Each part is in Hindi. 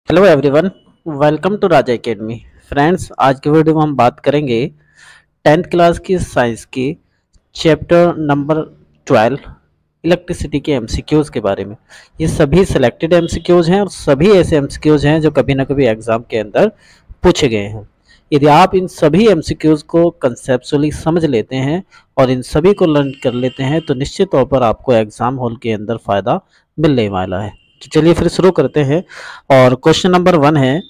Hello everyone, welcome to Raja Academy. Friends, आज की वीडियो में हम बात करेंगे 10th क्लास की साइंस की चैप्टर नंबर 12 इलेक्ट्रिसिटी के एमसीक्यूज के बारे में। ये सभी सिलेक्टेड एमसीक्यूज हैं और सभी ऐसे एमसीक्यूज हैं जो कभी ना कभी एग्जाम के अंदर पूछे गए हैं। यदि आप इन सभी एमसीक्यूज को कंसेप्चुअली समझ लेते हैं और इन सभी को लर्न कर लेते हैं तो निश्चित तौर पर आपको एग्जाम हॉल के अंदर फायदा मिलने वाला है। तो चलिए फिर शुरू करते हैं। और क्वेश्चन नंबर 1 है,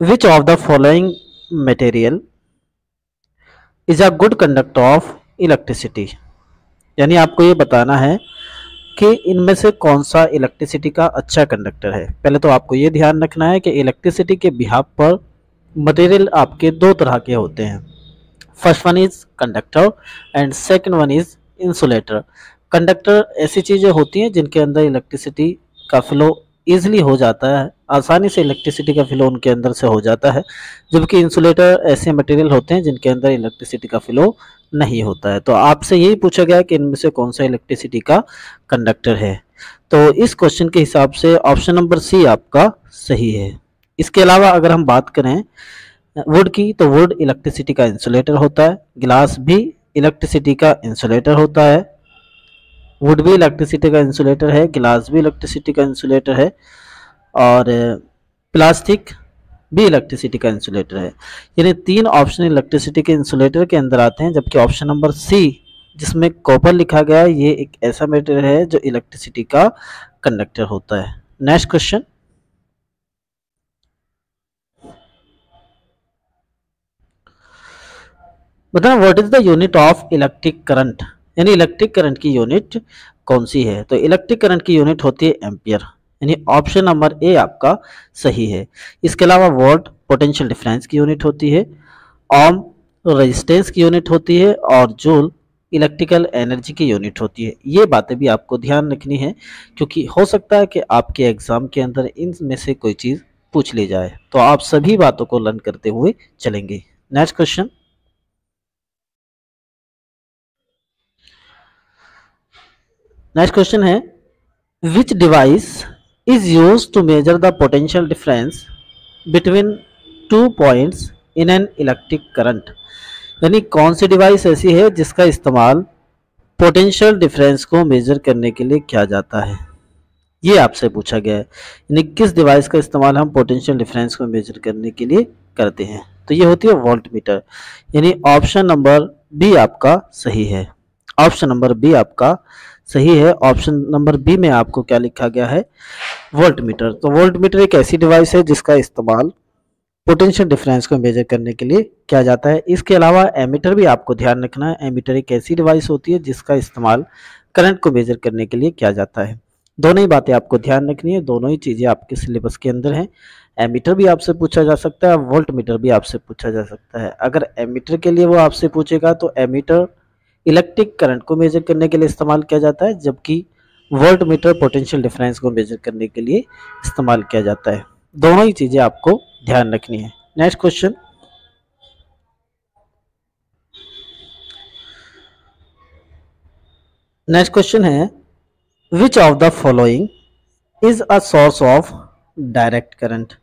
which of the following material is a good conductor of electricity. यानी आपको ये बताना है कि इनमें से कौन सा इलेक्ट्रिसिटी का अच्छा कंडक्टर है। पहले तो आपको ये ध्यान रखना है कि इलेक्ट्रिसिटी के बिहाफ पर मटेरियल आपके दो तरह के होते हैं। First one is conductor and second one is insulator. Conductor ऐसी चीजें होती हैं जिनके अंदर इलेक्ट्रिसिटी का फ्लो ईजिली हो जाता है, आसानी से इलेक्ट्रिसिटी का फ्लो उनके अंदर से हो जाता है, जबकि इंसुलेटर ऐसे मटेरियल होते हैं जिनके अंदर इलेक्ट्रिसिटी का फ्लो नहीं होता है। तो आपसे यही पूछा गया कि इनमें से कौन सा इलेक्ट्रिसिटी का कंडक्टर है। तो इस क्वेश्चन के हिसाब से ऑप्शन नंबर सी आपका सही है। इसके अलावा अगर हम बात करें वुड की, तो वुड इलेक्ट्रिसिटी का इंसुलेटर होता है, ग्लास भी इलेक्ट्रिसिटी का इंसुलेटर होता है, वुड भी इलेक्ट्रिसिटी का इंसुलेटर है, ग्लास भी इलेक्ट्रिसिटी का इंसुलेटर है, और प्लास्टिक भी इलेक्ट्रिसिटी का इंसुलेटर है। यानी तीन ऑप्शन इलेक्ट्रिसिटी के इंसुलेटर के अंदर आते हैं, जबकि ऑप्शन नंबर सी जिसमें कॉपर लिखा गया है ये एक ऐसा मटेरियल है जो इलेक्ट्रिसिटी का कंडक्टर होता है। नेक्स्ट क्वेश्चन, बताना what is the unit of electric current. यानी इलेक्ट्रिक करंट की यूनिट कौन सी है। तो इलेक्ट्रिक करंट की यूनिट होती है एम्पियर। यानी ऑप्शन नंबर ए आपका सही है। इसके अलावा वोल्ट पोटेंशियल डिफरेंस की यूनिट होती है, ओम रेजिस्टेंस की यूनिट होती है, और जूल इलेक्ट्रिकल एनर्जी की यूनिट होती है। ये बातें भी आपको ध्यान रखनी है क्योंकि हो सकता है कि आपके एग्जाम के अंदर इनमें से कोई चीज़ पूछ ली जाए, तो आप सभी बातों को लर्न करते हुए चलेंगे। नेक्स्ट क्वेश्चन, नेक्स्ट क्वेश्चन है, which device is use to measure the potential difference between two points in an electric current. यानी कौन सी डिवाइस ऐसी है जिसका इस्तेमाल पोटेंशियल डिफरेंस को मेजर करने के लिए किया जाता है। ये आपसे पूछा गया है, यानी किस डिवाइस का इस्तेमाल हम पोटेंशियल डिफरेंस को मेजर करने के लिए करते हैं। तो ये होती है वोल्ट मीटर। यानी ऑप्शन नंबर बी आपका सही है। ऑप्शन नंबर बी आपका सही है। ऑप्शन नंबर बी में आपको क्या लिखा गया है, वोल्ट मीटर। तो वोल्ट मीटर एक ऐसी डिवाइस है जिसका इस्तेमाल पोटेंशियल डिफरेंस को मेजर करने के लिए किया जाता है। इसके अलावा एमीटर भी आपको ध्यान रखना है। एमीटर एक ऐसी डिवाइस होती है जिसका इस्तेमाल करंट को मेजर करने के लिए किया जाता है। दोनों ही बातें आपको ध्यान रखनी है, दोनों ही चीज़ें आपके सिलेबस के अंदर हैं। एमीटर भी आपसे पूछा जा सकता है, वोल्ट मीटर भी आपसे पूछा जा सकता है। अगर एमीटर के लिए वो आपसे पूछेगा तो एमीटर इलेक्ट्रिक करंट को मेजर करने के लिए इस्तेमाल किया जाता है, जबकि वोल्ट मीटर पोटेंशियल डिफरेंस को मेजर करने के लिए इस्तेमाल किया जाता है। दोनों ही चीज़ें आपको ध्यान रखनी है। नेक्स्ट क्वेश्चन, नेक्स्ट क्वेश्चन है, which of the following is a source of direct current.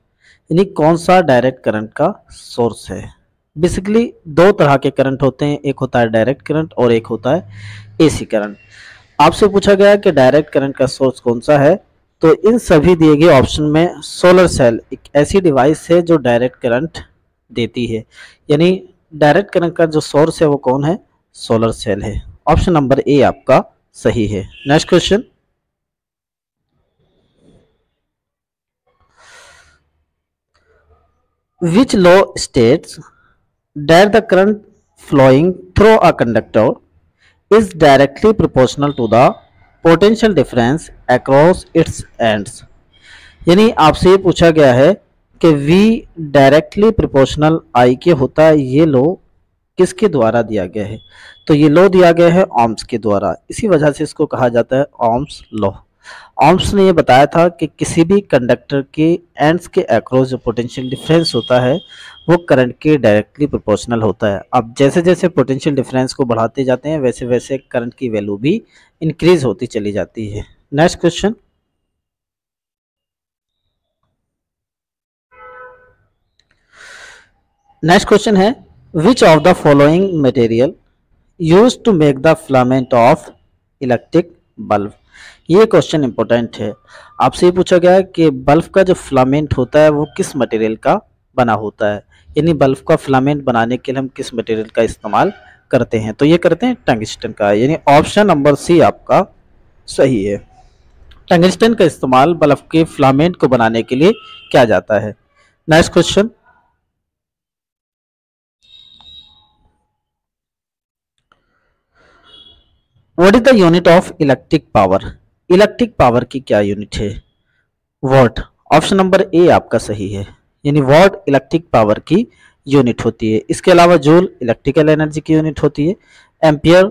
यानी कौन सा डायरेक्ट करंट का सोर्स है। बेसिकली दो तरह के करंट होते हैं, एक होता है डायरेक्ट करंट और एक होता है एसी करंट। आपसे पूछा गया है कि डायरेक्ट करंट का सोर्स कौन सा है। तो इन सभी दिए गए ऑप्शन में सोलर सेल एक ऐसी डिवाइस है जो डायरेक्ट करंट देती है। यानी डायरेक्ट करंट का जो सोर्स है वो कौन है, सोलर सेल है। ऑप्शन नंबर ए आपका सही है। Next question, which law states that the current flowing through a conductor is directly proportional to the potential difference across its ends। यानी आपसे ये पूछा गया है कि V डायरेक्टली प्रोपोर्शनल I के होता है। ये लो किसके द्वारा दिया गया है, तो ये लो दिया गया है ओम्स के द्वारा। इसी वजह से इसको कहा जाता है ओम्स लॉ। ओम्स ने ये बताया था कि किसी भी कंडक्टर के एंड्स के अक्रॉस जो पोटेंशियल डिफरेंस होता है वो करंट के डायरेक्टली प्रोपोर्शनल होता है। अब जैसे जैसे पोटेंशियल डिफरेंस को बढ़ाते जाते हैं वैसे वैसे करंट की वैल्यू भी इंक्रीज होती चली जाती है। नेक्स्ट क्वेश्चन, नेक्स्ट क्वेश्चन है, which of the following material use to make the filament of electric bulb. ये क्वेश्चन इंपॉर्टेंट है। आपसे ये पूछा गया है कि बल्ब का जो फिलामेंट होता है वो किस मटेरियल का बना होता है, यानी बल्ब का फिलामेंट बनाने के लिए हम किस मटेरियल का इस्तेमाल करते हैं। तो ये करते हैं टंगस्टन का, यानी ऑप्शन नंबर सी आपका सही है। टंगस्टन का इस्तेमाल बल्ब के फिलामेंट को बनाने के लिए किया जाता है। Next question, what is the unit of electric power. Electric power की क्या यूनिट है? वॉट। ऑप्शन नंबर ए आपका सही है, यानी वॉट इलेक्ट्रिक पावर की यूनिट होती है। इसके अलावा जूल इलेक्ट्रिकल एनर्जी की यूनिट होती है, एम्पियर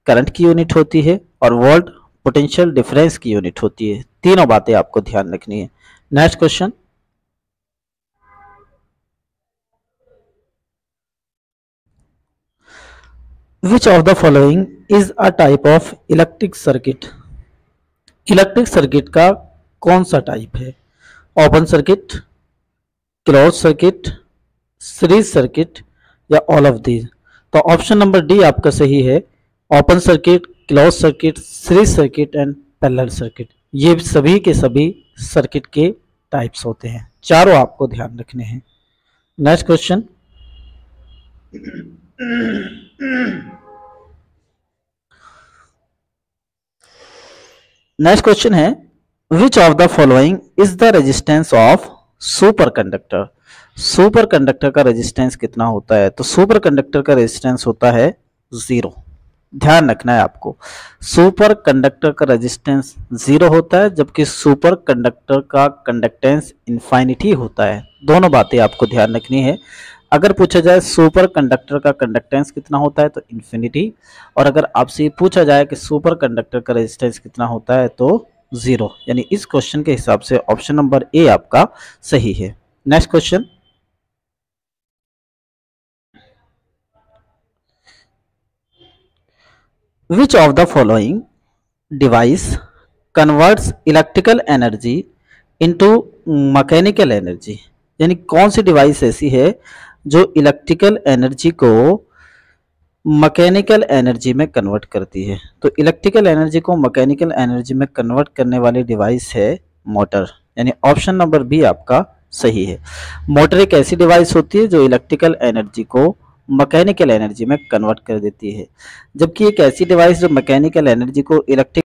करंट की यूनिट होती है, और वोल्ट पोटेंशियल डिफरेंस की यूनिट होती है। तीनों बातें आपको ध्यान रखनी है। Next question, which of the following is a type of electric circuit. Electric circuit का कौन सा टाइप है? Open circuit, close circuit, series circuit, या ऑल ऑफ दीज। तो ऑप्शन नंबर डी आपका सही है। Open circuit, close circuit, series circuit and parallel circuit, ये सभी के सभी सर्किट के टाइप्स होते हैं। चारों आपको ध्यान रखने हैं। नेक्स्ट क्वेश्चन, नेक्स्ट क्वेश्चन है, which of the following is the resistance of super conductor. Super conductor का रेजिस्टेंस कितना होता है? तो सुपर कंडक्टर का रेजिस्टेंस होता है 0। ध्यान रखना है आपको, सुपर कंडक्टर का रेजिस्टेंस 0 होता है, जबकि सुपर कंडक्टर का कंडक्टेंस इनफाइनिटी होता है। दोनों बातें आपको ध्यान रखनी है। अगर पूछा जाए सुपर कंडक्टर का कंडक्टेंस कितना होता है तो इन्फिनिटी, और अगर आपसे पूछा जाए कि सुपर कंडक्टर का रेजिस्टेंस कितना होता है तो 0, यानी इस क्वेश्चन के हिसाब से ऑप्शन नंबर ए आपका सही है। Next question, which of the following device converts electrical energy into mechanical energy. यानी कौन सी डिवाइस ऐसी है जो इलेक्ट्रिकल एनर्जी को मैकेनिकल एनर्जी में कन्वर्ट करती है। तो इलेक्ट्रिकल एनर्जी को मैकेनिकल एनर्जी में कन्वर्ट करने वाली डिवाइस है मोटर, यानी ऑप्शन नंबर बी आपका सही है। मोटर एक ऐसी डिवाइस होती है जो इलेक्ट्रिकल एनर्जी को मैकेनिकल एनर्जी में कन्वर्ट कर देती है, जबकि एक ऐसी डिवाइस जो मैकेनिकल एनर्जी को इलेक्ट्रिक